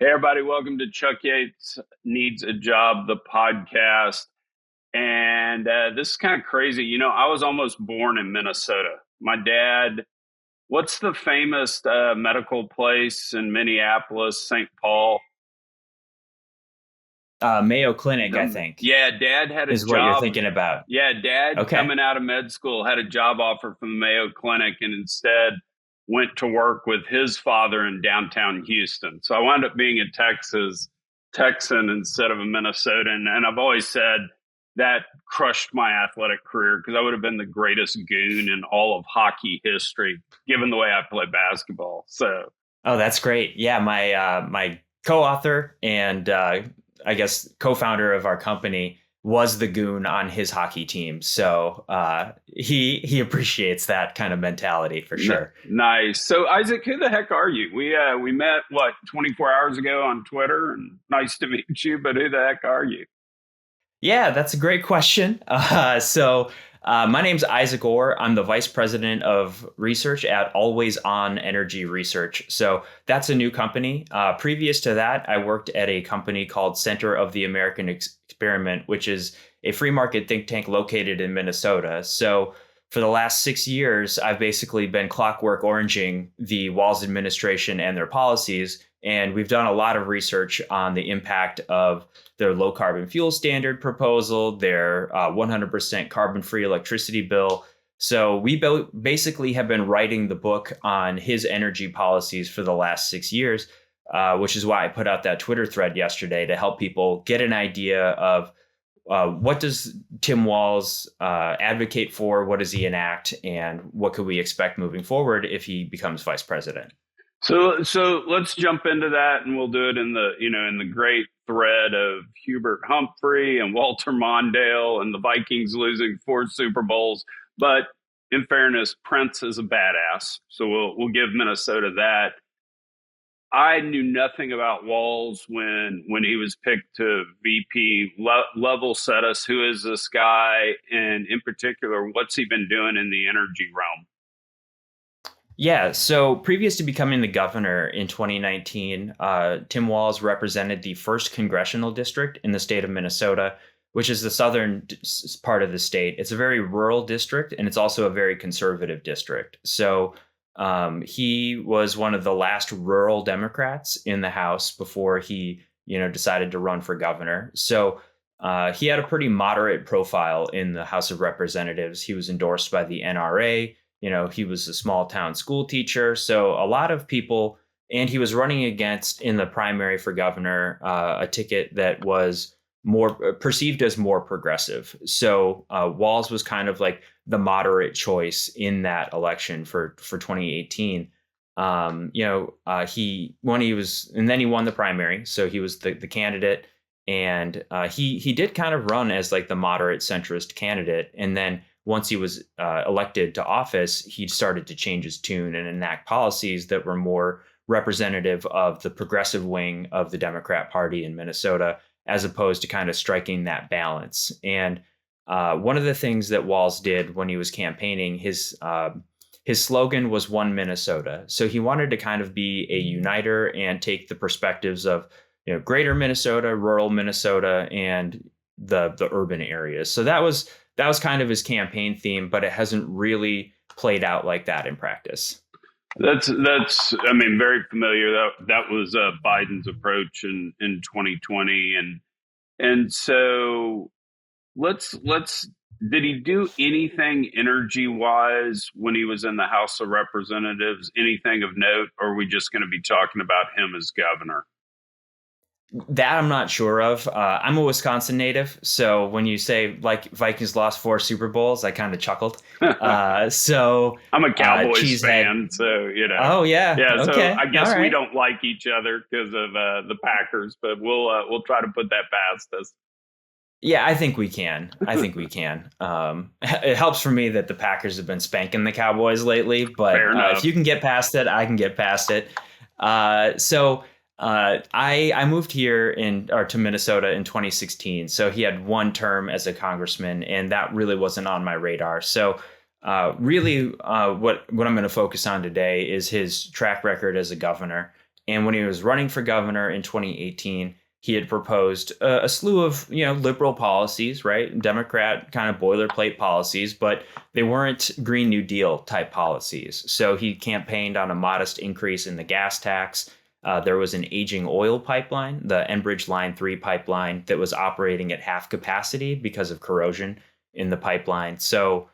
Hey, everybody, welcome to Chuck Yates Needs a Job, the podcast. And this is kind of crazy. I was almost born in Minnesota. My dad, what's the famous medical place in Minneapolis, St. Paul? Mayo Clinic, I think, Yeah, dad had a is what you're job. thinking about. Yeah, dad Okay. coming out of med school had a job offer from the Mayo Clinic and instead went to work with his father in downtown Houston. So I wound up being a Texan instead of a Minnesotan. And I've always said that crushed my athletic career because I would have been the greatest goon in all of hockey history, given the way I play basketball. So Oh, that's great. Yeah, my co-author and I guess co-founder of our company was the goon on his hockey team. So he appreciates that kind of mentality for sure. nice. So Isaac, who the heck are you? We met 24 hours ago on Twitter, and nice to meet you. But who the heck are you? Yeah, that's a great question. My name's Isaac Orr. I'm the vice president of research at Always On Energy Research. So that's a new company. Previous to that, I worked at a company called Center of the American Experiment, which is a free market think tank located in Minnesota. So for the last 6 years, I've basically been clockwork oranging the Walz administration and their policies. And we've done a lot of research on the impact of their low carbon fuel standard proposal, their 100% carbon free electricity bill. So we basically have been writing the book on his energy policies for the last 6 years, which is why I put out that Twitter thread yesterday to help people get an idea of what does Tim Walz advocate for, what does he enact, and what could we expect moving forward if he becomes vice president. So let's jump into that, and we'll do it in the great thread of Hubert Humphrey and Walter Mondale and the Vikings losing 4 Super Bowls. But in fairness, Prince is a badass, so we'll give Minnesota that. I knew nothing about Walz when he was picked to VP. Level set us. Who is this guy, and in particular, what's he been doing in the energy realm? Yeah, so previous to becoming the governor in 2019, Tim Walz represented the first congressional district in the state of Minnesota, which is the southern part of the state. It's a very rural district, and it's also a very conservative district. So he was one of the last rural Democrats in the House before he, decided to run for governor. So he had a pretty moderate profile in the House of Representatives. He was endorsed by the NRA. He was a small town school teacher. So a lot of people, and he was running against in the primary for governor a ticket that was more perceived as more progressive. So Walz was kind of like the moderate choice in that election for 2018. He when he was, and then he won the primary, so he was the candidate, and he did kind of run as like the moderate centrist candidate, and then once he was elected to office, he started to change his tune and enact policies that were more representative of the progressive wing of the Democrat Party in Minnesota, as opposed to kind of striking that balance. And one of the things that Walz did when he was campaigning, his slogan was "One Minnesota." So he wanted to kind of be a uniter and take the perspectives of greater Minnesota, rural Minnesota, and the urban areas. So that was kind of his campaign theme, but it hasn't really played out like that in practice. That's I mean, very familiar. That was Biden's approach in 2020, and so let's did he do anything energy wise when he was in the House of Representatives? Anything of note, or are we just going to be talking about him as governor? That I'm not sure of. I'm a Wisconsin native, so when you say like Vikings lost 4 Super Bowls, I kind of chuckled. I'm a Cowboys Cheesehead. fan, so Oh yeah, yeah. So okay, I all guess we right. don't like each other because of the Packers, but we'll try to put that past us. Yeah, I think we can. I think we can. It helps for me that the Packers have been spanking the Cowboys lately, but Fair if enough. you can get past it, I can get past it. I moved here to Minnesota in 2016. So he had one term as a congressman, and that really wasn't on my radar. So what I'm going to focus on today is his track record as a governor. And when he was running for governor in 2018, he had proposed a slew of liberal policies, right? Democrat kind of boilerplate policies, but they weren't Green New Deal type policies. So he campaigned on a modest increase in the gas tax. There was an aging oil pipeline, the Enbridge Line 3 pipeline, that was operating at half capacity because of corrosion in the pipeline. So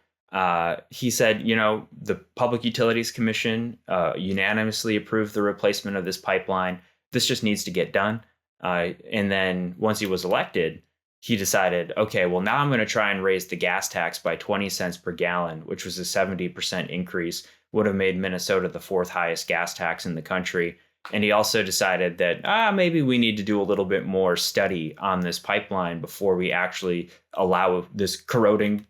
he said, the Public Utilities Commission unanimously approved the replacement of this pipeline. This just needs to get done. And then once he was elected, he decided, okay, well, now I'm going to try and raise the gas tax by 20 cents per gallon, which was a 70% increase, would have made Minnesota the fourth highest gas tax in the country. And he also decided that maybe we need to do a little bit more study on this pipeline before we actually allow this corroding,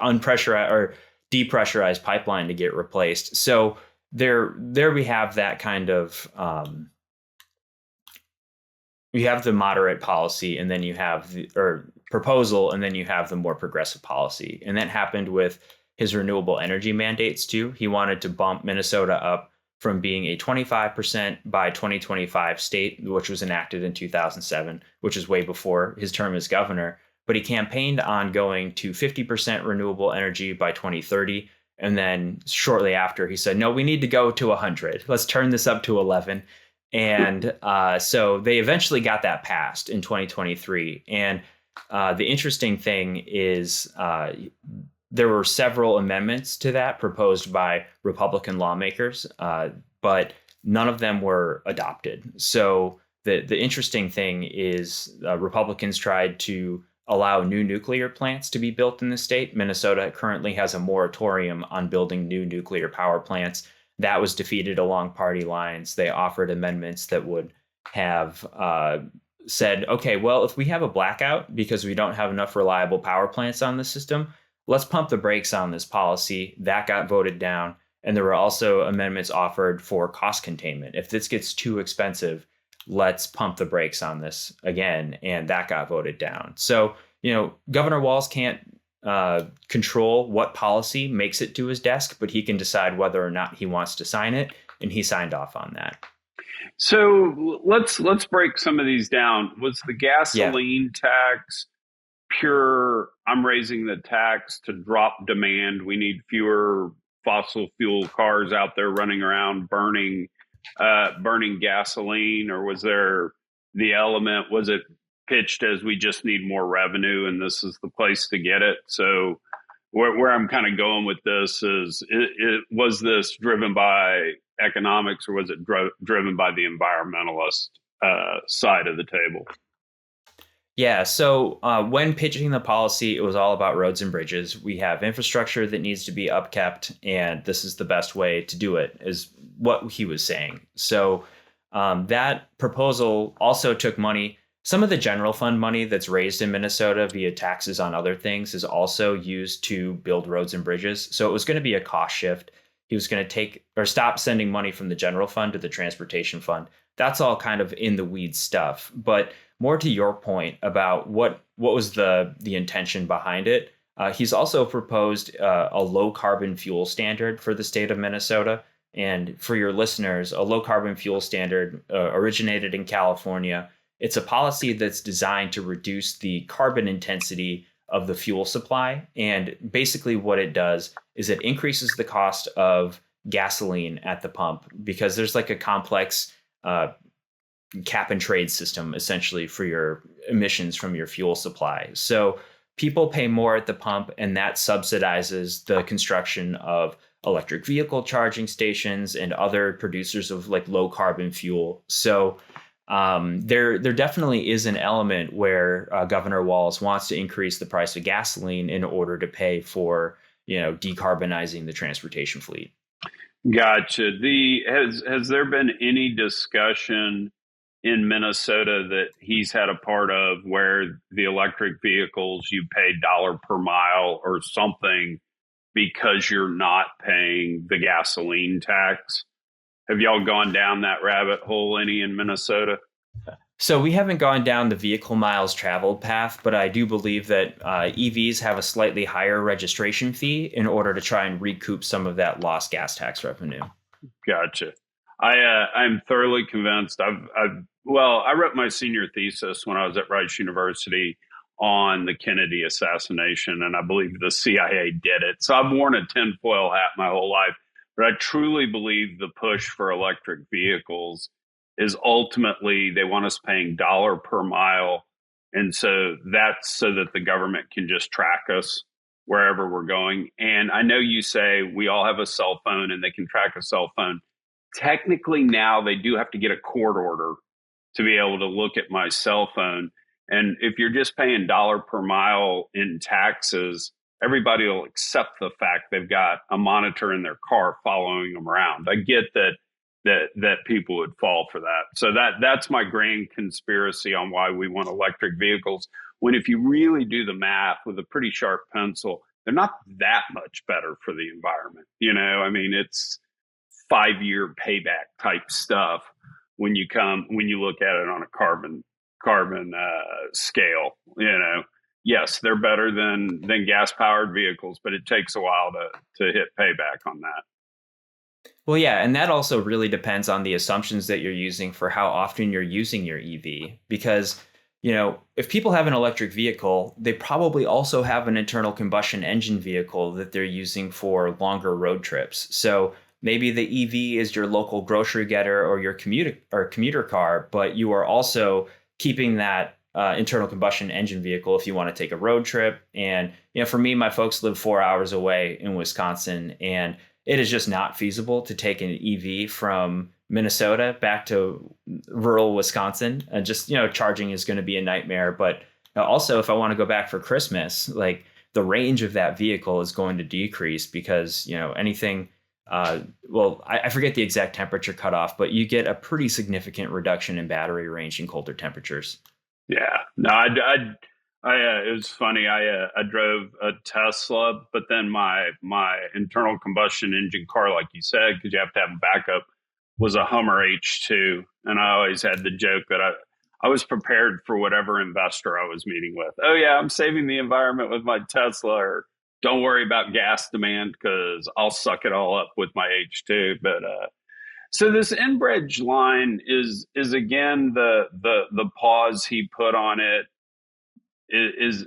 unpressurized or depressurized pipeline to get replaced. So there we have that kind of you have the moderate policy, and then you have the proposal, and then you have the more progressive policy. And that happened with his renewable energy mandates too. He wanted to bump Minnesota up from being a 25% by 2025 state, which was enacted in 2007, which is way before his term as governor. But he campaigned on going to 50% renewable energy by 2030. And then shortly after, he said, no, we need to go to 100. Let's turn this up to 11. And so they eventually got that passed in 2023. And the interesting thing is there were several amendments to that proposed by Republican lawmakers, but none of them were adopted. So the interesting thing is Republicans tried to allow new nuclear plants to be built in the state. Minnesota currently has a moratorium on building new nuclear power plants. That was defeated along party lines. They offered amendments that would have said, okay, well, if we have a blackout because we don't have enough reliable power plants on the system, let's pump the brakes on this policy. That got voted down. And there were also amendments offered for cost containment. If this gets too expensive, let's pump the brakes on this again. And that got voted down. So, Governor Walz can't control what policy makes it to his desk, but he can decide whether or not he wants to sign it. And he signed off on that. So let's break some of these down. Was the gasoline tax pure, I'm raising the tax to drop demand, we need fewer fossil fuel cars out there running around burning gasoline? Or was there the element, was it pitched as we just need more revenue and this is the place to get it? So where I'm kind of going with this is, was this driven by economics, or was it driven by the environmentalist side of the table? Yeah, so when pitching the policy, it was all about roads and bridges. We have infrastructure that needs to be upkept, and this is the best way to do it, is what he was saying. So that proposal also took money. Some of the general fund money that's raised in Minnesota via taxes on other things is also used to build roads and bridges. So it was going to be a cost shift. He was going to stop sending money from the general fund to the transportation fund. That's all kind of in the weeds stuff. But more to your point about what was the intention behind it, he's also proposed a low carbon fuel standard for the state of Minnesota. And for your listeners, a low carbon fuel standard originated in California. It's a policy that's designed to reduce the carbon intensity of the fuel supply. And basically what it does is it increases the cost of gasoline at the pump, because there's like a complex cap and trade system essentially for your emissions from your fuel supply. So people pay more at the pump, and that subsidizes the construction of electric vehicle charging stations and other producers of like low carbon fuel. So there definitely is an element where Governor Walz wants to increase the price of gasoline in order to pay for, decarbonizing the transportation fleet. Gotcha. Has there been any discussion in Minnesota that he's had a part of where the electric vehicles, you pay dollar per mile or something because you're not paying the gasoline tax? Have y'all gone down that rabbit hole any in Minnesota? So we haven't gone down the vehicle miles traveled path, but I do believe that EVs have a slightly higher registration fee in order to try and recoup some of that lost gas tax revenue. Gotcha. I'm thoroughly convinced. Well, I wrote my senior thesis when I was at Rice University on the Kennedy assassination, and I believe the CIA did it. So I've worn a tinfoil hat my whole life, but I truly believe the push for electric vehicles is ultimately they want us paying dollar per mile, and so that's so that the government can just track us wherever we're going. And I know you say we all have a cell phone and they can track a cell phone. Technically now they do have to get a court order to be able to look at my cell phone. And if you're just paying dollar per mile in taxes, everybody will accept the fact they've got a monitor in their car following them around. I get that people would fall for that. So that's my grand conspiracy on why we want electric vehicles. When if you really do the math with a pretty sharp pencil, they're not that much better for the environment. I mean, it's 5-year payback type stuff when you look at it on a carbon scale. Yes, they're better than gas powered vehicles, but it takes a while to hit payback on that. Well, yeah, and that also really depends on the assumptions that you're using for how often you're using your EV. Because, if people have an electric vehicle, they probably also have an internal combustion engine vehicle that they're using for longer road trips. So maybe the EV is your local grocery getter or your commuter car, but you are also keeping that internal combustion engine vehicle if you want to take a road trip. And, for me, my folks live 4 hours away in Wisconsin, and it is just not feasible to take an EV from Minnesota back to rural Wisconsin. And just, charging is going to be a nightmare. But also, if I want to go back for Christmas, like the range of that vehicle is going to decrease because, anything, I forget the exact temperature cutoff, but you get a pretty significant reduction in battery range in colder temperatures. Yeah, no, it was funny. I drove a Tesla, but then my internal combustion engine car, like you said, because you have to have a backup, was a Hummer H2, and I always had the joke that I was prepared for whatever investor I was meeting with. Oh yeah, I'm saving the environment with my Tesla, or don't worry about gas demand because I'll suck it all up with my H2. But so this Enbridge line is again the pause he put on it is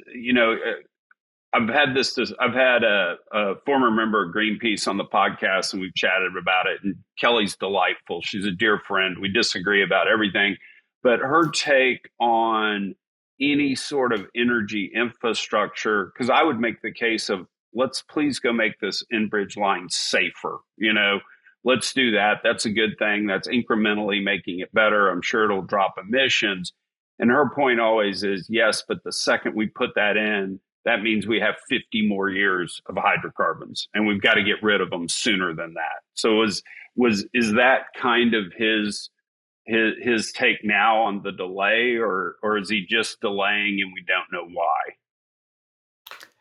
I've had a former member of Greenpeace on the podcast, and we've chatted about it, and Kelly's delightful. She's a dear friend. We disagree about everything, but her take on any sort of energy infrastructure, because I would make the case of let's please go make this Enbridge line safer. Let's do that. That's a good thing. That's incrementally making it better. I'm sure it'll drop emissions. And her point always is, yes, but the second we put that in, that means we have 50 more years of hydrocarbons, and we've got to get rid of them sooner than that. So is that kind of his take now on the delay, or is he just delaying and we don't know why?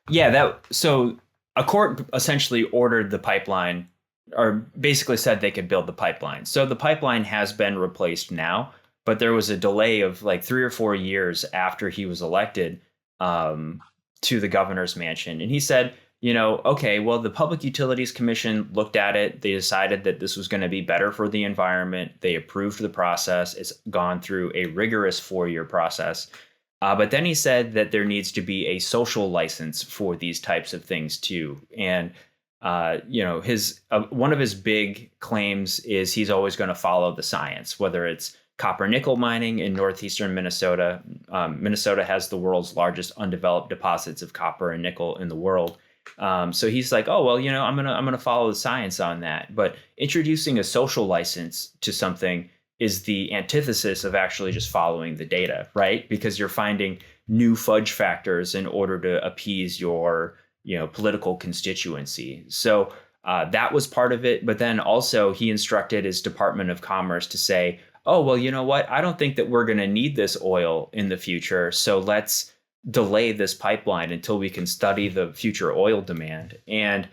Yeah, so a court essentially ordered the pipeline, or basically said they could build the pipeline. So the pipeline has been replaced now, but there was a delay of like 3 or 4 years after he was elected to the governor's mansion. And he said, okay, well, the Public Utilities Commission looked at it. They decided that this was going to be better for the environment. They approved the process. It's gone through a rigorous 4-year process. But then he said that there needs to be a social license for these types of things too. And his one of his big claims is he's always going to follow the science, whether it's copper nickel mining in northeastern Minnesota. Minnesota has the world's largest undeveloped deposits of copper and nickel in the world. So he's like, oh, well, I'm gonna follow the science on that. But introducing a social license to something is the antithesis of actually just following the data, right? Because you're finding new fudge factors in order to appease your political constituency. So that was part of it. But then also he instructed his Department of Commerce to say, oh, well, you know what? I don't think that we're going to need this oil in the future. So let's delay this pipeline until we can study the future oil demand. And,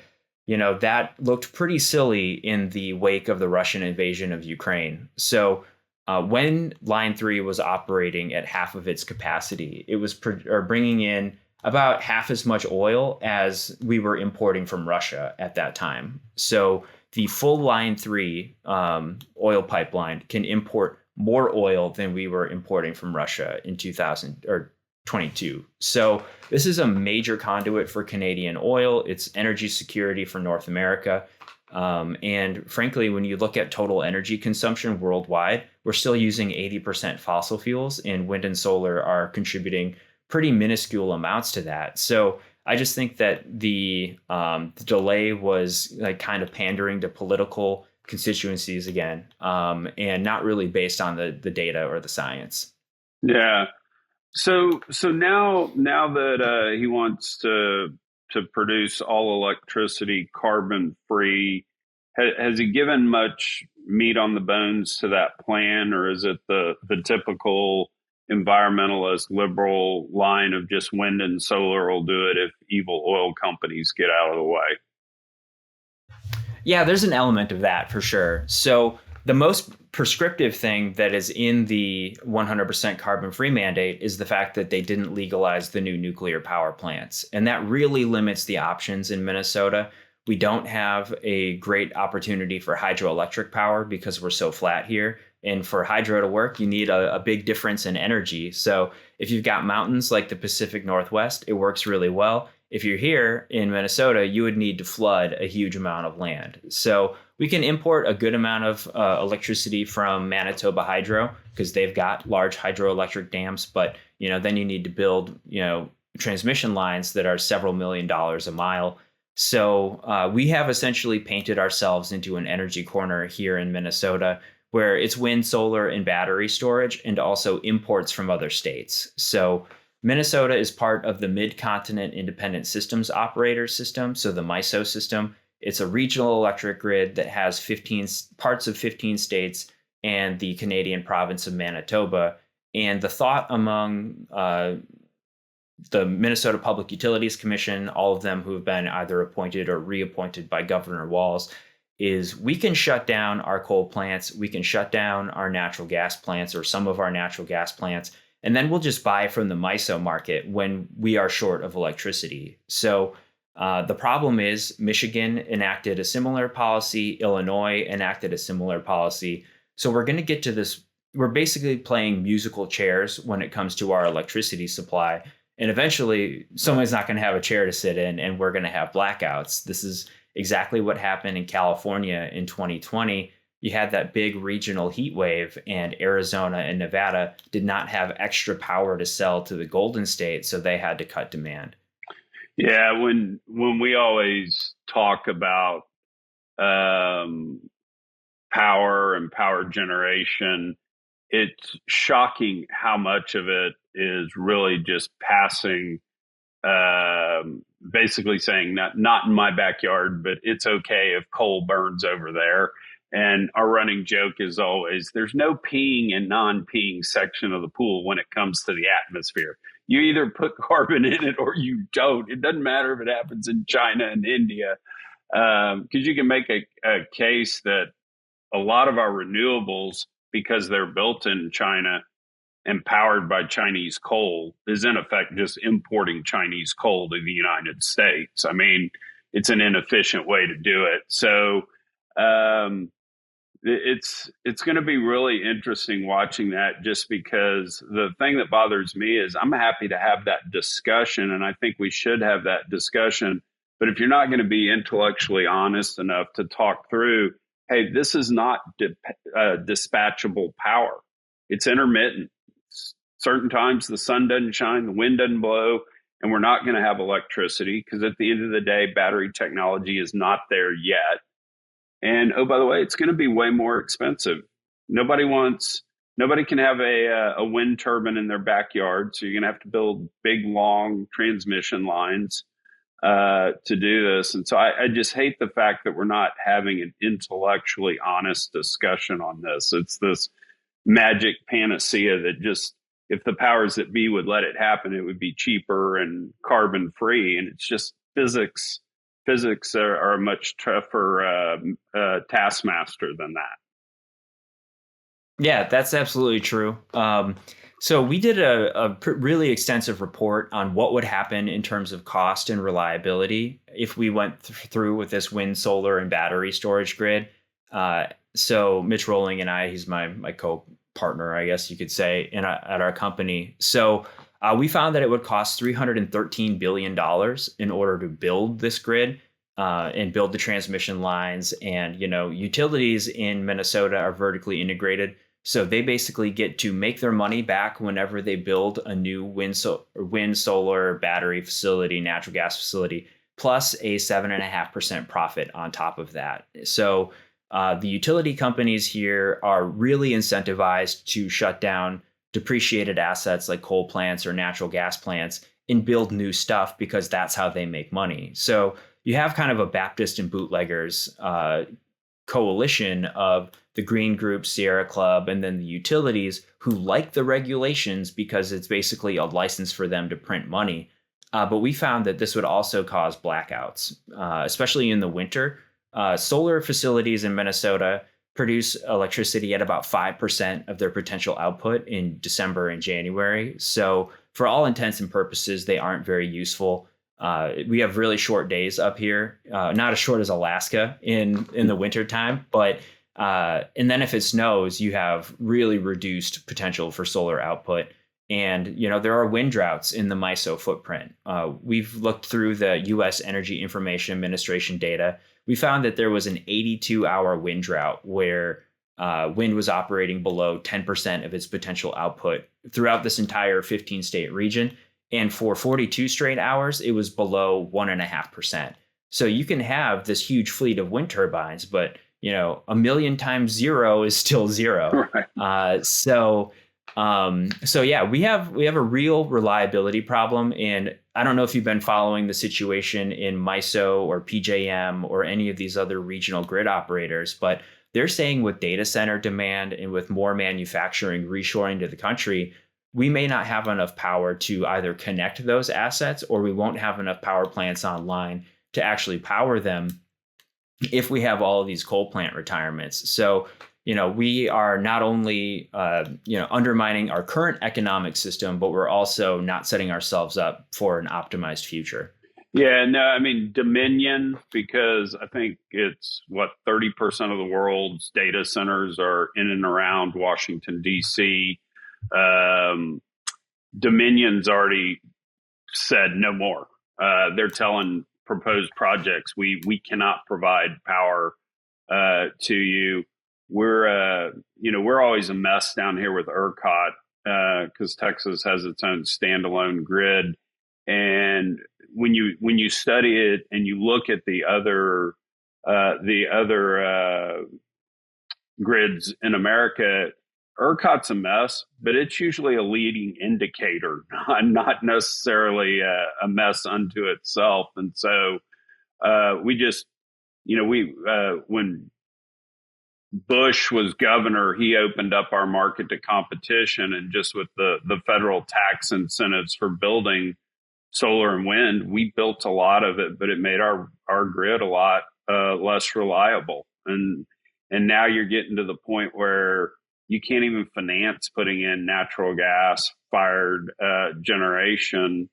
that looked pretty silly in the wake of the Russian invasion of Ukraine. So when Line 3 was operating at half of its capacity, it was bringing in about half as much oil as we were importing from Russia at that time. So the full Line 3 oil pipeline can import more oil than we were importing from Russia in 2022. So this is a major conduit for Canadian oil. It's energy security for North America. And frankly, when you look at total energy consumption worldwide, we're still using 80% fossil fuels, and wind and solar are contributing pretty minuscule amounts to that. So I just think that the delay was like kind of pandering to political constituencies again, and not really based on the data or the science. Yeah. So now that he wants to produce all electricity carbon free, has he given much meat on the bones to that plan, or is it the typical environmentalist liberal line of just wind and solar will do it if evil oil companies get out of the way? Yeah, there's an element of that for sure. So the most prescriptive thing that is in the 100% carbon free mandate is the fact that they didn't legalize the new nuclear power plants. And that really limits the options in Minnesota. We don't have a great opportunity for hydroelectric power because we're so flat here. And for hydro to work, you need a big difference in energy. So if you've got mountains like the Pacific Northwest, it works really well. If you're here in Minnesota, you would need to flood a huge amount of land. So we can import a good amount of electricity from Manitoba Hydro because they've got large hydroelectric dams. But then you need to build transmission lines that are several $1,000,000 a mile. So we have essentially painted ourselves into an energy corner here in Minnesota, where it's wind, solar, and battery storage, and also imports from other states. So Minnesota is part of the Mid-Continent Independent Systems Operator System, so the MISO system. It's a regional electric grid that has 15 parts of 15 states and the Canadian province of Manitoba. And the thought among the Minnesota Public Utilities Commission, all of them who have been either appointed or reappointed by Governor Walz, is we can shut down our coal plants, we can shut down our natural gas plants or some of our natural gas plants, and then we'll just buy from the MISO market when we are short of electricity. So the problem is Michigan enacted a similar policy, Illinois enacted a similar policy. So we're going to get to this. We're basically playing musical chairs when it comes to our electricity supply. And eventually someone's not going to have a chair to sit in and we're going to have blackouts. This is exactly what happened in California in 2020. You had that big regional heat wave, and Arizona and Nevada did not have extra power to sell to the Golden State, so they had to cut demand. Yeah, when we always talk about power and power generation, it's shocking how much of it is really just passing, basically saying not in my backyard, but it's okay if coal burns over there. And our running joke is always, there's no peeing and non-peeing section of the pool when it comes to the atmosphere. You either put carbon in it or you don't. It doesn't matter if it happens in China and India, because you can make a case that a lot of our renewables, because they're built in China and powered by Chinese coal, is in effect just importing Chinese coal to the United States. I mean, it's an inefficient way to do it. So it's going to be really interesting watching that, just because the thing that bothers me is I'm happy to have that discussion, and I think we should have that discussion. But if you're not going to be intellectually honest enough to talk through, hey, this is not dispatchable power. It's intermittent. Certain times the sun doesn't shine, the wind doesn't blow, and we're not going to have electricity because at the end of the day, battery technology is not there yet. And oh, by the way, it's going to be way more expensive. Nobody can have a wind turbine in their backyard, so you're going to have to build big, long transmission lines to do this. And so I just hate the fact that we're not having an intellectually honest discussion on this. It's this magic panacea that just, if the powers that be would let it happen, it would be cheaper and carbon free. And it's just physics. Physics are a much tougher taskmaster than that. Yeah, that's absolutely true. So we did a really extensive report on what would happen in terms of cost and reliability if we went through with this wind, solar, and battery storage grid. Uh, so Mitch Rolling and I, he's my co-partner, I guess you could say, at our company. So we found that it would cost $313 billion in order to build this grid and build the transmission lines. And, utilities in Minnesota are vertically integrated. So they basically get to make their money back whenever they build a new wind, solar, battery facility, natural gas facility, plus a 7.5% profit on top of that. So the utility companies here are really incentivized to shut down depreciated assets like coal plants or natural gas plants and build new stuff because that's how they make money. So you have kind of a Baptist and bootleggers coalition of the Green Group, Sierra Club, and then the utilities who like the regulations because it's basically a license for them to print money. But we found that this would also cause blackouts, especially in the winter. Solar facilities in Minnesota produce electricity at about 5% of their potential output in December and January. So for all intents and purposes, they aren't very useful. We have really short days up here, not as short as Alaska in the wintertime, but and then if it snows, you have really reduced potential for solar output. And, there are wind droughts in the MISO footprint. We've looked through the U.S. Energy Information Administration data. We found that there was an 82-hour wind drought where wind was operating below 10% of its potential output throughout this entire 15-state region. And for 42 straight hours, it was below 1.5%. So you can have this huge fleet of wind turbines, but a million times zero is still zero. Right. So yeah, we have a real reliability problem. And I don't know if you've been following the situation in MISO or PJM or any of these other regional grid operators, but they're saying with data center demand and with more manufacturing reshoring to the country, we may not have enough power to either connect those assets or we won't have enough power plants online to actually power them if we have all of these coal plant retirements. So, we are not only, undermining our current economic system, but we're also not setting ourselves up for an optimized future. Yeah, no, I mean, Dominion, because I think it's 30% of the world's data centers are in and around Washington, D.C. Dominion's already said no more. They're telling proposed projects, we cannot provide power to you. We're always a mess down here with ERCOT because Texas has its own standalone grid. And when you study it and you look at the other grids in America, ERCOT's a mess, but it's usually a leading indicator, not necessarily a mess unto itself. And so when Bush was governor, he opened up our market to competition, and just with the federal tax incentives for building solar and wind, we built a lot of it, but it made our grid a lot less reliable. And now you're getting to the point where you can't even finance putting in natural gas fired generation.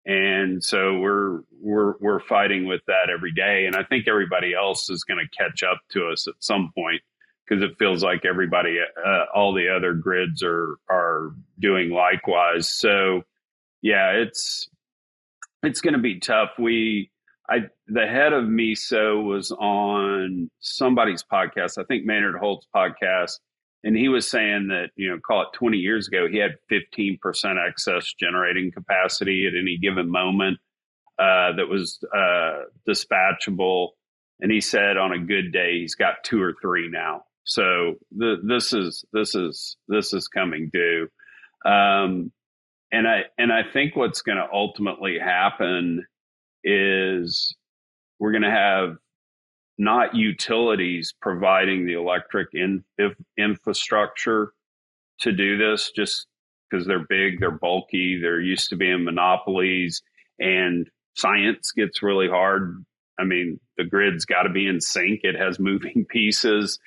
And so we're fighting with that every day. And I think everybody else is going to catch up to us at some point because it feels like everybody, all the other grids are doing likewise. So yeah, it's going to be tough. The head of MISO was on somebody's podcast, I think Maynard Holt's podcast, and he was saying that, call it 20 years ago, he had 15% excess generating capacity at any given moment that was dispatchable. And he said on a good day, he's got 2 or 3 now. So this is coming due. And I think what's going to ultimately happen is we're going to have not utilities providing the electric infrastructure to do this, just because they're big, they're bulky, they're used to being monopolies, and science gets really hard. I mean, the grid's got to be in sync. It has moving pieces.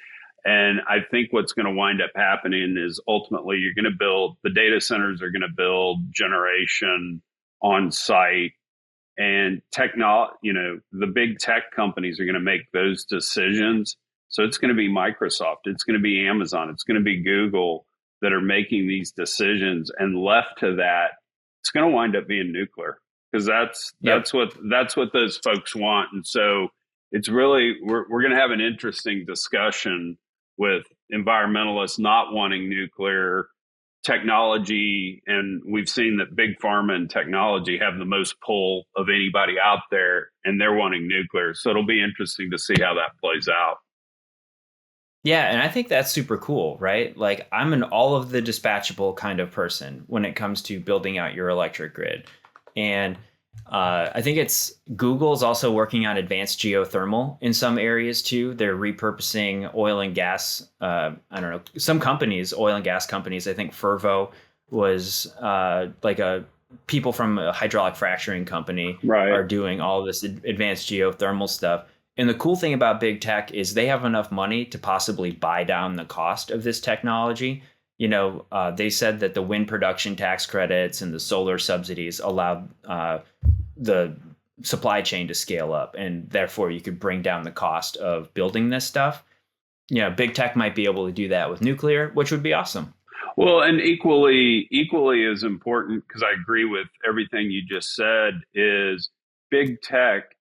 And I think what's going to wind up happening is ultimately you're going to build the data centers are going to build generation on site and the big tech companies are going to make those decisions. So it's going to be Microsoft, it's going to be Amazon, it's going to be Google that are making these decisions, and left to that, it's going to wind up being nuclear because Yep. that's what those folks want. And so it's really we're going to have an interesting discussion with environmentalists not wanting nuclear technology, and we've seen that big pharma and technology have the most pull of anybody out there, and they're wanting nuclear. So it'll be interesting to see how that plays out. Yeah, and I think that's super cool, right? Like I'm an all of the dispatchable kind of person when it comes to building out your electric grid. And I think it's Google's also working on advanced geothermal in some areas too. They're repurposing oil and gas. I don't know, some companies, oil and gas companies. I think Fervo was like a people from a hydraulic fracturing company Right. are doing all this advanced geothermal stuff. And the cool thing about big tech is they have enough money to possibly buy down the cost of this technology. They said that the wind production tax credits and the solar subsidies allowed the supply chain to scale up, and therefore you could bring down the cost of building this stuff. Big tech might be able to do that with nuclear, which would be awesome. Well, and equally as important, because I agree with everything you just said, is big tech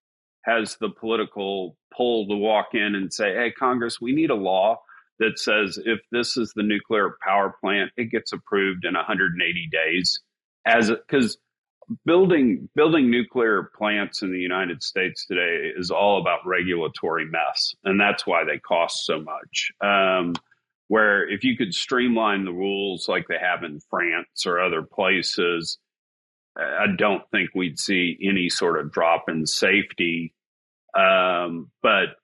has the political pull to walk in and say, "Hey, Congress, we need a law that says if this is the nuclear power plant, it gets approved in 180 days." As because building nuclear plants in the United States today is all about regulatory mess, and that's why they cost so much. Where if you could streamline the rules like they have in France or other places, I don't think we'd see any sort of drop in safety. But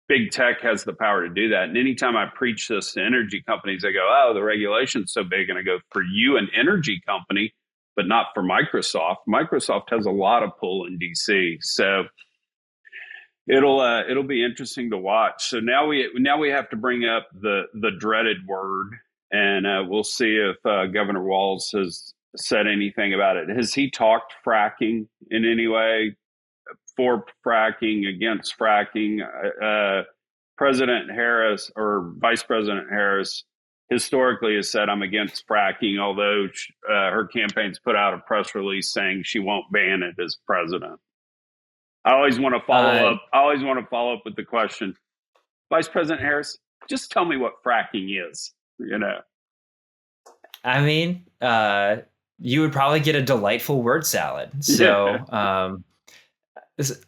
big tech has the power to do that. And anytime I preach this to energy companies, they go, "Oh, the regulation's so big." And I go, "For you, an energy company, but not for Microsoft. Microsoft has a lot of pull in DC." So it'll be interesting to watch. So now we have to bring up the dreaded word, and we'll see if Governor Walz has said anything about it. Has he talked fracking in any way? For fracking, against fracking? President Harris or Vice President Harris historically has said, "I'm against fracking," although her campaign's put out a press release saying she won't ban it as president. I always want to follow Uh, up. I always want to follow up with the question, Vice President Harris, just tell me what fracking is. I mean, you would probably get a delightful word salad. So, Yeah. this,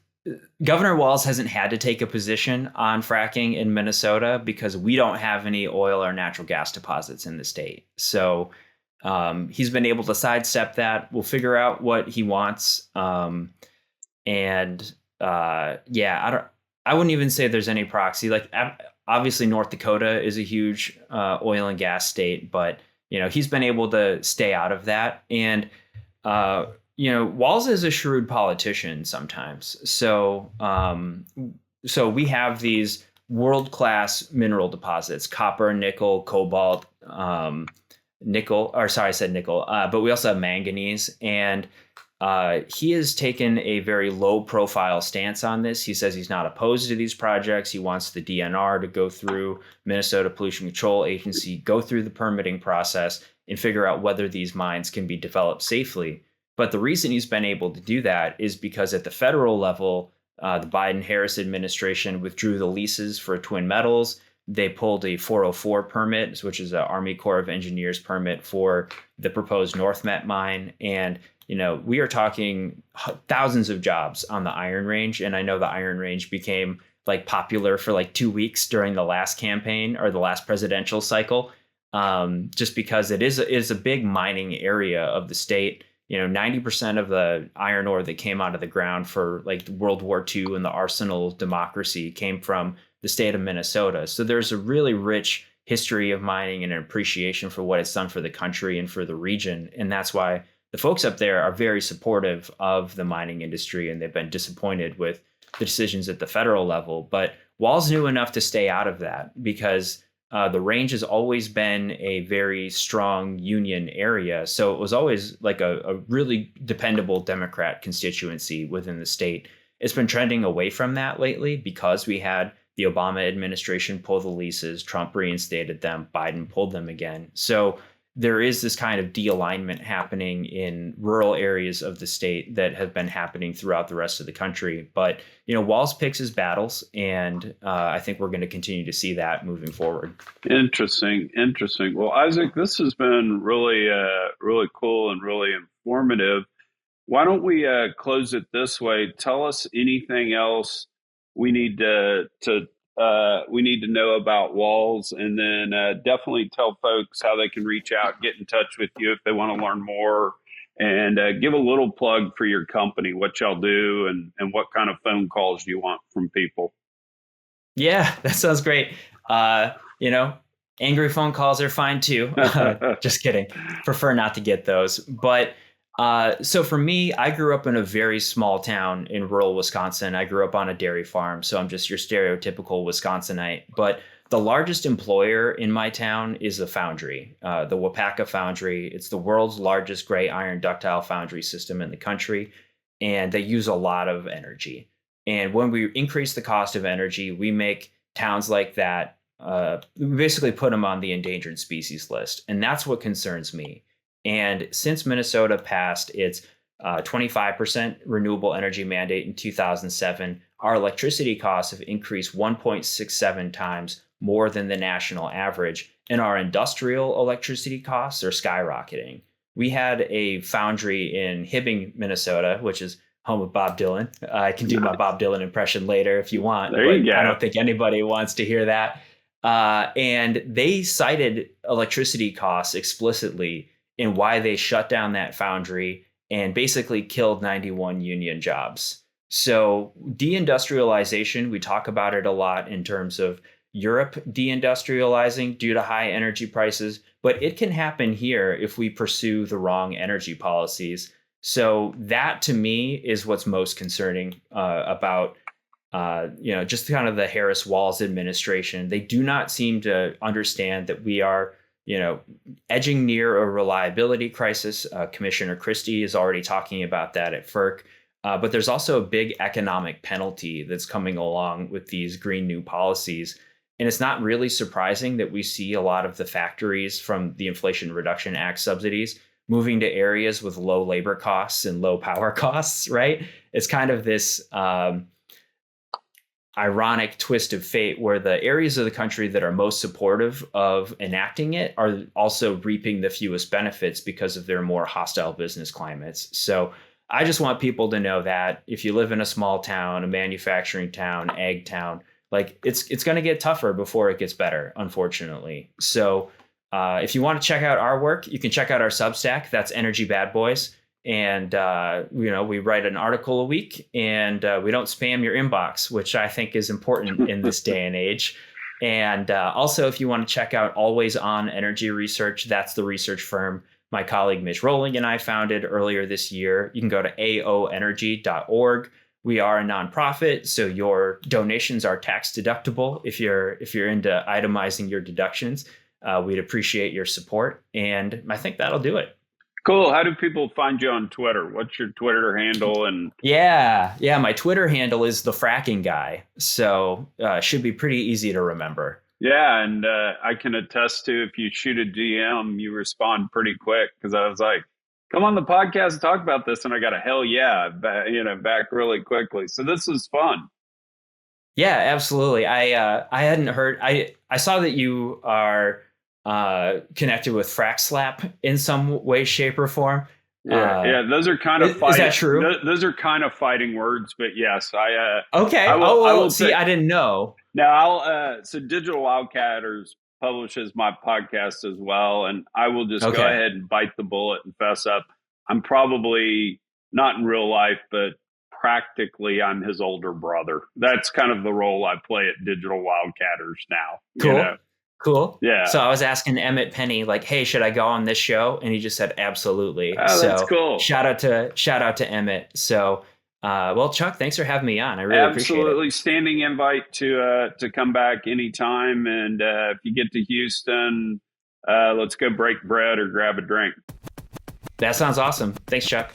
Governor Walz hasn't had to take a position on fracking in Minnesota because we don't have any oil or natural gas deposits in the state. So, he's been able to sidestep that. We'll figure out what he wants. And yeah, I wouldn't even say there's any proxy. Like obviously North Dakota is a huge oil and gas state, but he's been able to stay out of that. And Walz is a shrewd politician sometimes. So we have these world-class mineral deposits: copper, nickel, cobalt, nickel. Or sorry, I said nickel. But we also have manganese, and he has taken a very low-profile stance on this. He says he's not opposed to these projects. He wants the DNR to go through, Minnesota Pollution Control Agency, go through the permitting process and figure out whether these mines can be developed safely. But the reason he's been able to do that is because at the federal level, the Biden-Harris administration withdrew the leases for Twin Metals. They pulled a 404 permit, which is an Army Corps of Engineers permit for the proposed North Met mine. And we are talking thousands of jobs on the Iron Range. And I know the Iron Range became like popular for like 2 weeks during the last campaign or the last presidential cycle, just because it is a big mining area of the state. 90% of the iron ore that came out of the ground for like World War II and the arsenal of democracy came from the state of Minnesota. So there's a really rich history of mining and an appreciation for what it's done for the country and for the region. And that's why the folks up there are very supportive of the mining industry, and they've been disappointed with the decisions at the federal level. But Walz knew enough to stay out of that because the range has always been a very strong union area. So it was always like a really dependable Democrat constituency within the state. It's been trending away from that lately because we had the Obama administration pull the leases, Trump reinstated them, Biden pulled them again. So there is this kind of de-alignment happening in rural areas of the state that have been happening throughout the rest of the country. But, Walz picks his battles, and I think we're going to continue to see that moving forward. Interesting. Well, Isaac, this has been really, really cool and really informative. Why don't we close it this way? Tell us anything else we need to know about Walz, and then definitely tell folks how they can reach out, get in touch with you if they want to learn more, and give a little plug for your company, what y'all do, and what kind of phone calls you want from people. Yeah, that sounds great. Angry phone calls are fine too. Just kidding. Prefer not to get those. But so for me, I grew up in a very small town in rural Wisconsin. I grew up on a dairy farm, so I'm just your stereotypical Wisconsinite. But the largest employer in my town is a foundry, the Wapaka Foundry. It's the world's largest gray iron ductile foundry system in the country, and they use a lot of energy. And when we increase the cost of energy, we make towns like that, we basically put them on the endangered species list. And that's what concerns me. And since Minnesota passed its 25% renewable energy mandate in 2007, our electricity costs have increased 1.67 times more than the national average, and our industrial electricity costs are skyrocketing. We had a foundry in Hibbing, Minnesota, which is home of Bob Dylan. I can do my Bob Dylan impression later if you want. There you go. I don't think anybody wants to hear that. And they cited electricity costs explicitly in why they shut down that foundry and basically killed 91 union jobs. So deindustrialization, we talk about it a lot in terms of Europe deindustrializing due to high energy prices, but it can happen here if we pursue the wrong energy policies. So that to me is what's most concerning about just kind of the Harris-Walz administration. They do not seem to understand that we are edging near a reliability crisis. Commissioner Christie is already talking about that at FERC. But there's also a big economic penalty that's coming along with these green new policies. And it's not really surprising that we see a lot of the factories from the Inflation Reduction Act subsidies moving to areas with low labor costs and low power costs, right? It's kind of this ironic twist of fate where the areas of the country that are most supportive of enacting it are also reaping the fewest benefits because of their more hostile business climates. So I just want people to know that if you live in a small town, a manufacturing town, ag town, like it's going to get tougher before it gets better, unfortunately. So if you want to check out our work, you can check out our Substack. That's Energy Bad Boys. And, we write an article a week, and we don't spam your inbox, which I think is important in this day and age. And also, if you want to check out Always On Energy Research, that's the research firm my colleague Mitch Rowling and I founded earlier this year. You can go to aoenergy.org. We are a nonprofit, so your donations are tax deductible. If you're into itemizing your deductions, we'd appreciate your support. And I think that'll do it. Cool. How do people find you on Twitter? What's your Twitter handle? And yeah, my Twitter handle is the fracking guy, so should be pretty easy to remember. Yeah, and I can attest to if you shoot a DM, you respond pretty quick, because I was like, come on the podcast and talk about this, and I got a hell yeah back really quickly. So this is fun. Yeah, absolutely. I hadn't heard. I saw that you are connected with Frack Slap in some way, shape, or form. Yeah, those are kind of fighting. Is that true? Those are kind of fighting words, but yes, okay. I didn't know. Now, so Digital Wildcatters publishes my podcast as well, and I will just go ahead and bite the bullet and fess up. I'm probably not in real life, but practically I'm his older brother. That's kind of the role I play at Digital Wildcatters now. Cool. Cool. Yeah. So I was asking Emmett Penny, like, hey, should I go on this show? And he just said, absolutely. Oh, that's cool. Shout out to Emmett. So Well, Chuck, thanks for having me on. I really appreciate it. Absolutely, standing invite to come back anytime. And if you get to Houston, let's go break bread or grab a drink. That sounds awesome. Thanks, Chuck.